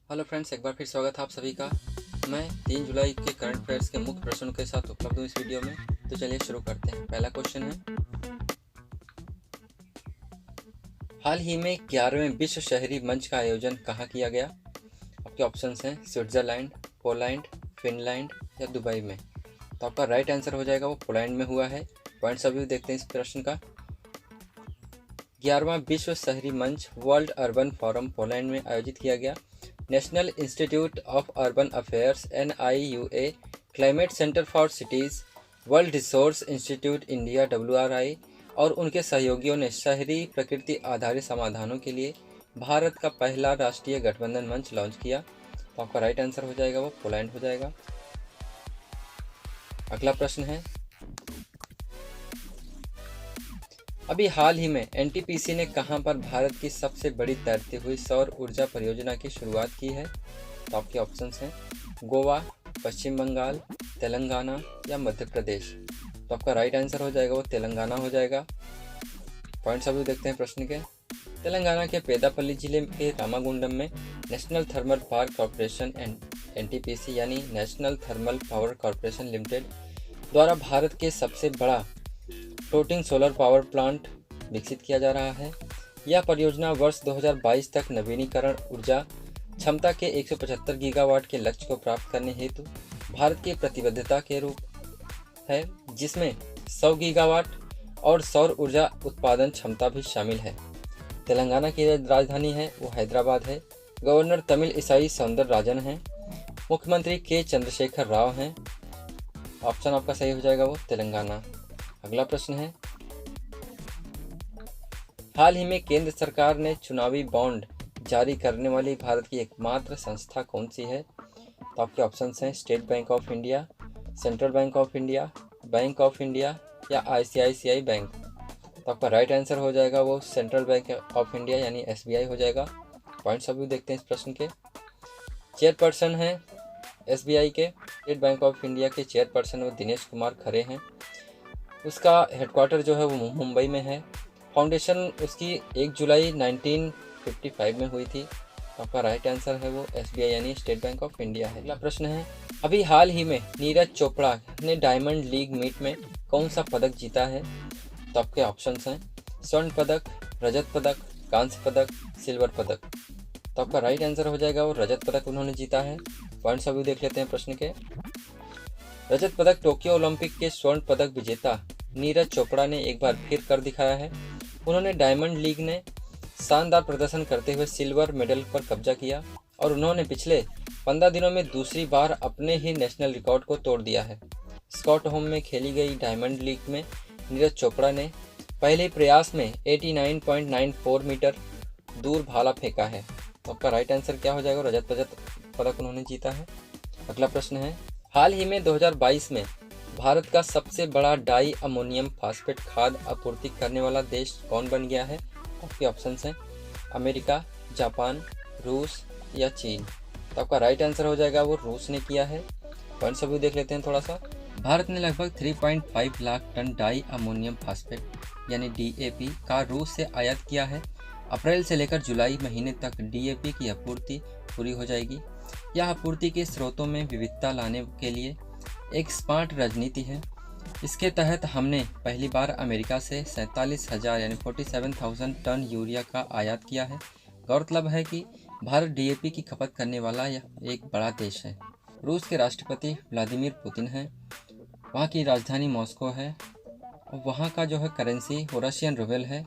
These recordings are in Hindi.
हेलो फ्रेंड्स, एक बार फिर स्वागत है आप सभी का। मैं 3 जुलाई के करंट अफेयर्स के मुख्य प्रश्नों के साथ उपलब्ध हूँ इस वीडियो में। तो चलिए शुरू करते हैं। पहला क्वेश्चन है, हाल ही में 11वें विश्व शहरी मंच का आयोजन कहाँ किया गया? आपके ऑप्शंस हैं स्विट्जरलैंड, पोलैंड, फिनलैंड या दुबई में। तो आपका राइट आंसर हो जाएगा वो पोलैंड में हुआ है। पॉइंट्स अभी देखते हैं इस प्रश्न का। 11वां विश्व शहरी मंच वर्ल्ड अर्बन फोरम पोलैंड में आयोजित किया गया। National institute of urban affairs NIUA, climate centre for cities, world resource institute India WRI और उनके सहयोगियों ने शहरी प्रकृति आधारित समाधानों के लिए भारत का पहला राष्ट्रीय गठबंधन मंच लॉन्च किया। तो आपका राइट आंसर हो जाएगा वो पोलैंड हो जाएगा। अगला प्रश्न है, अभी हाल ही में NTPC ने कहां पर भारत की सबसे बड़ी तैरती हुई सौर ऊर्जा परियोजना की शुरुआत की है? तो आपके ऑप्शंस हैं गोवा, पश्चिम बंगाल, तेलंगाना या मध्य प्रदेश। तो आपका राइट आंसर हो जाएगा वो तेलंगाना हो जाएगा। पॉइंट्स अभी देखते हैं प्रश्न के। तेलंगाना के पेदापल्ली जिले के रामागुंडम में national thermal power corporation NTPC यानी national thermal power corporation limited द्वारा भारत के सबसे बड़ा फ्लोटिंग सोलर पावर प्लांट विकसित किया जा रहा है। यह परियोजना वर्ष 2022 तक नवीनीकरण ऊर्जा क्षमता के 175 गीगावाट के लक्ष्य को प्राप्त करने हेतु भारत की प्रतिबद्धता के रूप है, जिसमें 100 गीगावाट और सौर ऊर्जा उत्पादन क्षमता भी शामिल है। तेलंगाना की राजधानी है वो हैदराबाद है। गवर्नर तमिल-ईसाई सौंदरराजन हैं। मुख्यमंत्री के चंद्रशेखर राव हैं। ऑप्शन आपका सही हो जाएगा वो तेलंगाना। अगला प्रश्न है, हाल ही में केंद्र सरकार ने चुनावी बॉन्ड जारी करने वाली भारत की एकमात्र संस्था कौन सी है? तो आपके ऑप्शंस हैं state bank of India, central bank of India या ICICI बैंक। तो आपका राइट आंसर हो जाएगा वो सेंट्रल बैंक ऑफ इंडिया यानी SBI हो जाएगा। पॉइंट्स अभी देखते हैं इस प्रश्न के। चेयरपर्सन हैं SBI के, स्टेट बैंक ऑफ इंडिया के चेयरपर्सन वो दिनेश कुमार खरे हैं। उसका हेडक्वार्टर जो है वो मुंबई में है। फाउंडेशन उसकी 1 जुलाई 1955 में हुई थी। आपका राइट आंसर है वो SBI यानी स्टेट बैंक ऑफ इंडिया है। अगला प्रश्न है, अभी हाल ही में नीरज चोपड़ा ने डायमंड लीग मीट में कौन सा पदक जीता है? तो आपके ऑप्शंस हैं स्वर्ण पदक, रजत पदक, कांस्य पदक, सिल्वर पदक। तो आपका राइट आंसर हो जाएगा वो रजत पदक उन्होंने जीता है। पॉइंट्स अभी देख लेते हैं प्रश्न के। रजत पदक टोक्यो ओलंपिक के स्वर्ण पदक विजेता नीरज चोपड़ा ने एक बार फिर कर दिखाया है। उन्होंने डायमंड लीग ने शानदार प्रदर्शन करते हुए सिल्वर मेडल पर कब्जा किया और उन्होंने पिछले 15 दिनों में दूसरी बार अपने ही नेशनल रिकॉर्ड को तोड़ दिया है। स्कॉटहोम में खेली गई डायमंड लीग में नीरज चोपड़ा ने पहले प्रयास में 89.94 मीटर दूर भाला फेंका है। तो आपका राइट आंसर क्या हो जाएगा? रजत पदक उन्होंने जीता है। अगला प्रश्न है, हाल ही में 2022 में भारत का सबसे बड़ा डाई अमोनियम फास्फेट खाद आपूर्ति करने वाला देश कौन बन गया है? आपके ऑप्शंस हैं अमेरिका, जापान, रूस या चीन। तो आपका राइट आंसर हो जाएगा वो रूस ने किया है। पॉइंट्स अभी देख लेते हैं थोड़ा सा। भारत ने लगभग 3.5 lakh tonne di ammonium phosphate यानी DAP का रूस से आयात किया है। अप्रैल से लेकर जुलाई महीने तक DAP की आपूर्ति पूरी हो जाएगी। यह आपूर्ति के स्रोतों में विविधता लाने के लिए एक स्मार्ट रणनीति है। इसके तहत हमने पहली बार अमेरिका से 47,000 यानी 47,000 टन यूरिया का आयात किया है। गौरतलब है कि भारत DAP की खपत करने वाला यह एक बड़ा देश है। रूस के राष्ट्रपति व्लादिमीर पुतिन हैं। वहाँ की राजधानी मॉस्को है और वहाँ का जो है करेंसी वो रशियन रूबल है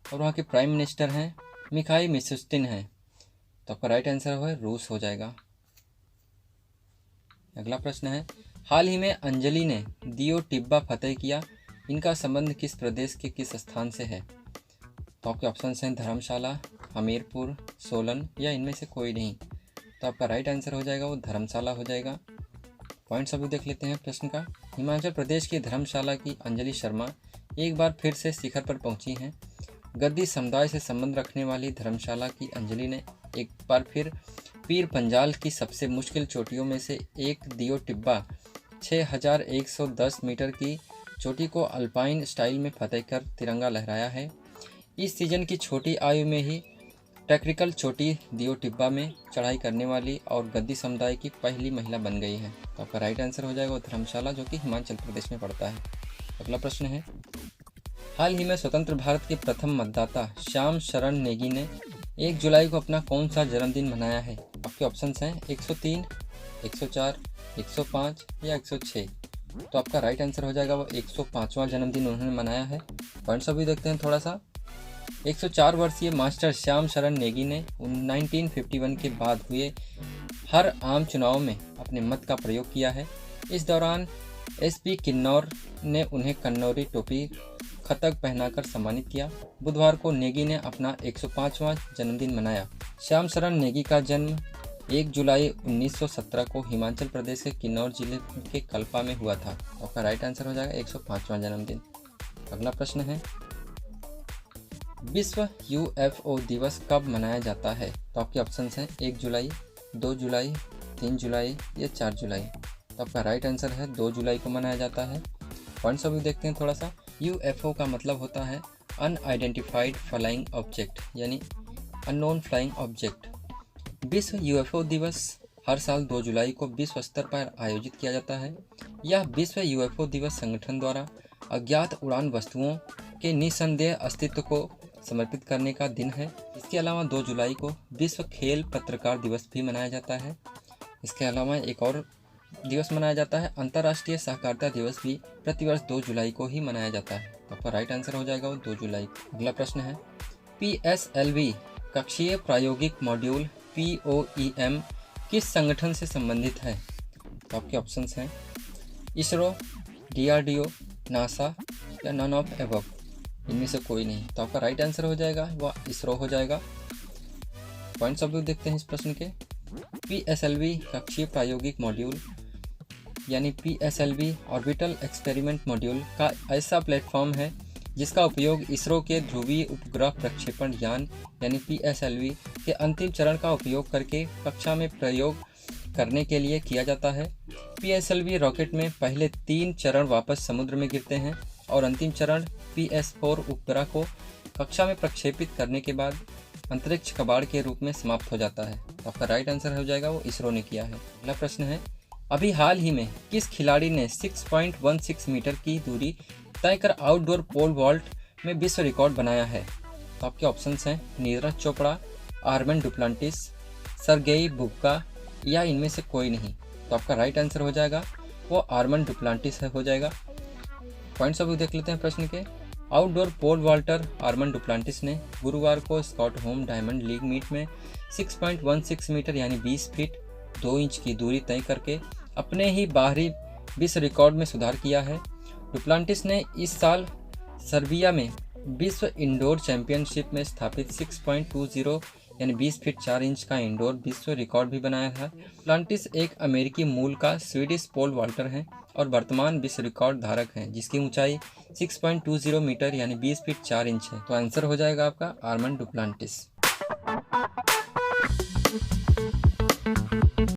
और वहाँ के प्राइम मिनिस्टर हैं मिखाइल मिशुस्तिन हैं। तो आपका राइट आंसर है रूस हो जाएगा। अगला प्रश्न है, हाल ही में अंजलि ने दियो टिब्बा फतेह किया। इनका संबंध किस प्रदेश के किस स्थान से है? तो आपके ऑप्शंस हैं धर्मशाला, हमीरपुर, सोलन या इनमें से कोई नहीं। तो आपका राइट आंसर हो जाएगा वो धर्मशाला हो जाएगा। पॉइंट्स अभी देख लेते हैं प्रश्न का। हिमाचल प्रदेश की धर्मशाला की अंजलि शर्मा एक बार फिर से शिखर पर पहुंची हैं। गद्दी समुदाय से संबंध रखने वाली धर्मशाला की अंजलि ने एक बार फिर पीर पंजाल की सबसे मुश्किल चोटियों में से एक दियो टिब्बा 6110 मीटर की चोटी को अल्पाइन स्टाइल में फतेह कर तिरंगा लहराया है। इस सीजन की छोटी आयु में ही टेक्निकल चोटी दियो टिब्बा में चढ़ाई करने वाली और गद्दी समुदाय की पहली महिला बन गई है। तो आपका राइट आंसर हो जाएगा धर्मशाला, जो कि हिमाचल प्रदेश में पड़ता है। अगला प्रश्न है, हाल ही में स्वतंत्र भारत के प्रथम मतदाता श्याम शरण नेगी ने 1 जुलाई को अपना कौन सा जन्मदिन मनाया है? आपके ऑप्शंस हैं 103, 104, 105 या 106। तो आपका राइट आंसर हो जाएगा वो 105वां जन्मदिन उन्होंने मनाया है। पॉइंट्स अभी देखते हैं थोड़ा सा। 104 वर्षीय मास्टर श्याम शरण नेगी ने 1951 के बाद हुए हर आम चुनाव में अपने मत का प्रयोग किया है। इस दौरान एसपी किन्नौर ने उन्हें कन्नौरी टोपी खतक पहनाकर सम्मानित किया। बुधवार को नेगी ने अपना 105वां जन्मदिन मनाया। श्याम शरण नेगी का जन्म 1 जुलाई 1917 को हिमाचल प्रदेश के किन्नौर जिले के कल्पा में हुआ था। आपका राइट आंसर हो जाएगा 105वां जन्मदिन। अगला प्रश्न है, विश्व यूएफओ दिवस कब मनाया जाता है? तो आपके ऑप्शंस हैं 1 जुलाई, 2 जुलाई, 3 जुलाई या 4 जुलाई। तो आपका राइट आंसर है 2 जुलाई को मनाया जाता है। पॉइंट्स अभी देखते हैं थोड़ा सा। यूएफओ का मतलब होता है अनआइडेंटिफाइड फ्लाइंग ऑब्जेक्ट, यानी अननोन फ्लाइंग ऑब्जेक्ट। विश्व यूएफओ दिवस हर साल 2 जुलाई को विश्व स्तर पर आयोजित किया जाता है। यह विश्व यूएफओ दिवस संगठन द्वारा अज्ञात उड़ान वस्तुओं के निसंदेह अस्तित्व को समर्पित करने का दिन है। इसके अलावा 2 जुलाई को विश्व खेल पत्रकार दिवस भी मनाया जाता है। इसके अलावा एक और दिवस मनाया जाता है, अंतर्राष्ट्रीय सहकारिता दिवस भी प्रतिवर्ष 2 जुलाई को ही मनाया जाता है। तो आपका राइट आंसर हो जाएगा वो 2 जुलाई। अगला प्रश्न है, PSLV कक्षीय प्रायोगिक मॉड्यूल POEM किस संगठन से संबंधित है? तो आपके ऑप्शंस हैं इसरो, DRDO, नासा या नन ऑफ एबव। इनमें से कोई नहीं। तो आपका राइट आंसर हो जाएगा वह इसरो हो जाएगा। पॉइंट्स ऑफ व्यू देखते हैं इस प्रश्न के। PSLV कक्षीय प्रायोगिक मॉड्यूल यानी PSLV ऑर्बिटल एक्सपेरिमेंट मॉड्यूल का ऐसा प्लेटफॉर्म है जिसका उपयोग इसरो के ध्रुवीय उपग्रह प्रक्षेपण यान यानी PSLV के अंतिम चरण का उपयोग करके कक्षा में प्रयोग करने के लिए किया जाता है। PSLV रॉकेट में पहले 3 चरण वापस समुद्र में गिरते हैं और अंतिम चरण PS4 उपग्रह को कक्षा में प्रक्षेपित करने के बाद अंतरिक्ष कबाड़ के रूप में समाप्त हो जाता है। तो आपका राइट आंसर हो जाएगा वो इसरो ने किया है। अगला प्रश्न है, अभी हाल ही में किस खिलाड़ी ने 6.16 मीटर की दूरी तय कर आउटडोर पोल वॉल्ट में विश्व रिकॉर्ड बनाया है? तो आपके ऑप्शंस हैं Neeraj Chopra, Armand Duplantis, Sergey Bubka या इनमें से कोई नहीं। तो आपका राइट आंसर हो जाएगा वो आर्मेन डुप्लांटिस हो जाएगा। पॉइंट्स अभी देख लेते हैं प्रश्न के। Outdoor pole vaulter Armand Duplantis ने गुरुवार को स्कॉटहोम डायमंड लीग मीट में 6.16 मीटर यानी 20 फीट 2 इंच की दूरी तय करके अपने ही बाहरी विश्व रिकॉर्ड में सुधार किया है। डुप्लांटिस ने इस साल सर्बिया में विश्व इंडोर चैंपियनशिप में स्थापित 6.20 यानी 20 फीट 4 इंच का इंडोर विश्व रिकॉर्ड भी बनाया है। डुप्लांटिस एक अमेरिकी मूल का स्वीडिश पोल वॉल्टर हैं और वर्तमान विश्व रिकॉर्ड धारक हैं, जिसकी ऊंचाई 6.20 मीटर यानी 20 फीट 4 इंच है। तो आंसर हो जाएगा आपका आर्मेन डुप्लांटिस।